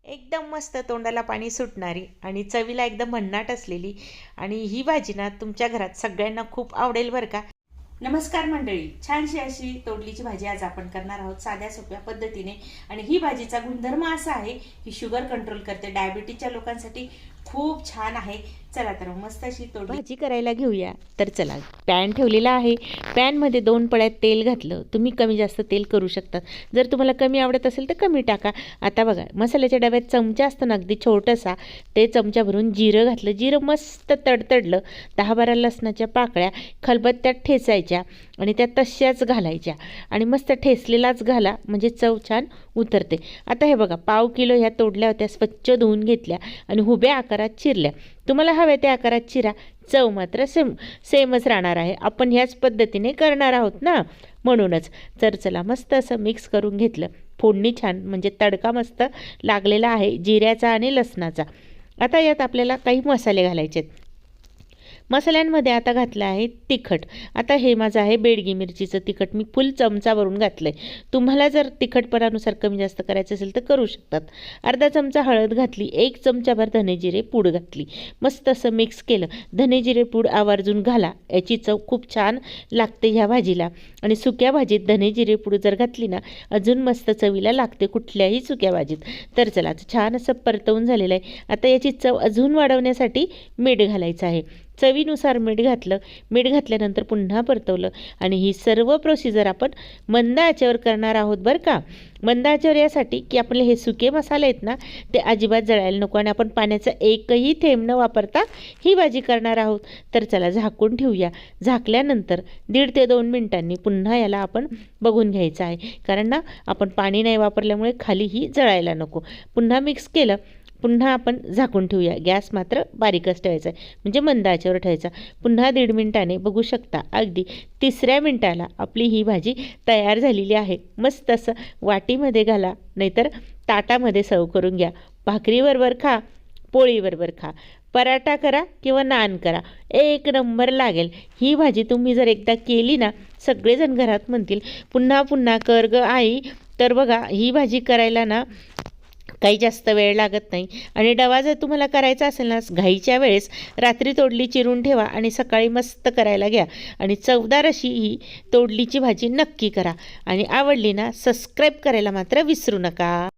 एकदम मस्त तोंडाला पाणी सुटणारी आणि चवीला एकदम भन्नाट असलेली आणि ही भाजी ना तुमच्या घरात सगळ्यांना खूप आवडेल बरं का। नमस्कार मंडळी, छानशी अशी तोडलीची भाजी आज आपण करणार आहोत साध्या सोप्या पद्धतीने। आणि ही भाजीचा गुणधर्म असा आहे की शुगर कंट्रोल करते, डायबिटीजच्या लोकांसाठी खूप छान आहे। चला तर मस्त अशी तोडली भाजी करायला घेऊया। तर चला, पॅन ठेवलेला आहे, पॅनमध्ये 2 पळ्यात तेल घातलं। तुम्ही कमी जास्त तेल करू शकता, जर तुम्हाला कमी आवडत असेल तर कमी टाका। आता बघा, मसाल्याच्या डब्यात चमचा असतो ना अगदी छोटासा, ते चमचा भरून जिरं घातलं। जिरं मस्त तडतडलं, 10-12 लसणाच्या पाकळ्या खलबत्त्यात ठेचायच्या आणि त्या तशाच घालायच्या आणि मस्त ठेचलेलाच घाला म्हणजे चव छान उतरते। आता हे बघा, पाव किलो ह्या तोडल्या होत्या, स्वच्छ धुवून घेतल्या आणि उभ्या आकारात चिरल्या। तुम्हाला हव्या त्या आकारात चिरा, चव मात्र सेमच राहणार आहे। आपण ह्याच पद्धतीने करणार आहोत ना, म्हणूनच। तर चला, मस्त असं मिक्स करून घेतलं। फोडणी छान म्हणजे तडका मस्त लागलेला आहे जिऱ्याचा आणि लसणाचा। आता यात आपल्याला काही मसाले घालायचे आहेत। मसाल्यांमध्ये आता घातलं आहे तिखट। आता हे माझं आहे बेडगी मिरचीचं तिखट, मी फुल चमचा भरून घातलं आहे। तुम्हाला जर तिखटपणानुसार कमी जास्त करायचं असेल तर करू शकतात। अर्धा चमचा हळद घातली, 1 चमचाभर धने जिरे पूड घातली, मस्त असं मिक्स केलं। धने जिरे पूड आवर्जून घाला, याची चव खूप छान लागते ह्या भाजीला। आणि सुक्या भाजीत धने जिरे पूड जर घातली ना, अजून मस्त चवीला लागते कुठल्याही सुक्या भाजीत। तर चला, छान असं परतवून झालेलं आहे। आता याची चव अजून वाढवण्यासाठी मीठ घालायचं आहे। चवीनुसार मीठ घातलं, मीठ घातल्यानंतर पुन्हा परतवलं आणि ही सर्व प्रोसिजर आपण मंद आचेवर करणार आहोत बरं का। मंद आचेवर यासाठी की आपले हे सुके मसाले आहेत ना, ते अजिबात जळायला नको आणि आपण पाण्याचा एकही थेंब न वापरता ही भाजी करणार आहोत। तर चला, झाकून ठेवूया। झाकल्यानंतर 1.5 ते 2 मिनिटांनी पुन्हा याला आपण बघून घ्यायचं आहे, कारण ना आपण पाणी नाही वापरल्यामुळे खालीही जळायला नको। पुन्हा मिक्स केलं, पुन्हा आपण झाकून ठेवूया। गॅस मात्र बारीकच ठेवायचा आहे, म्हणजे मंद आचेवर ठेवायचा। पुन्हा 1.5 मिनिटाने बघू शकता, अगदी 3ऱ्या मिनिटाला आपली ही भाजी तयार झालेली आहे। मस्त असं वाटीमध्ये घाला, नाहीतर ताटामध्ये सर्व करून घ्या। भाकरीबरोबर खा, पोळीबरोबर खा, पराठा करा किंवा नान करा, एक नंबर लागेल। ही भाजी तुम्ही जर एकदा केली ना, सगळेजण घरात म्हणतील पुन्हा पुन्हा कर ग आई। तर बघा, ही भाजी करायला ना काही जास्त वेळ लागत नाही आणि डबा जर तुम्हाला करायचा असेल ना, घाईच्या वेळेस रात्री तोडली चिरून ठेवा आणि सकाळी मस्त करायला घ्या आणि चवदार अशी ही तोडलीची भाजी नक्की करा। आणि आवडली ना, सबस्क्राईब करायला मात्र विसरू नका।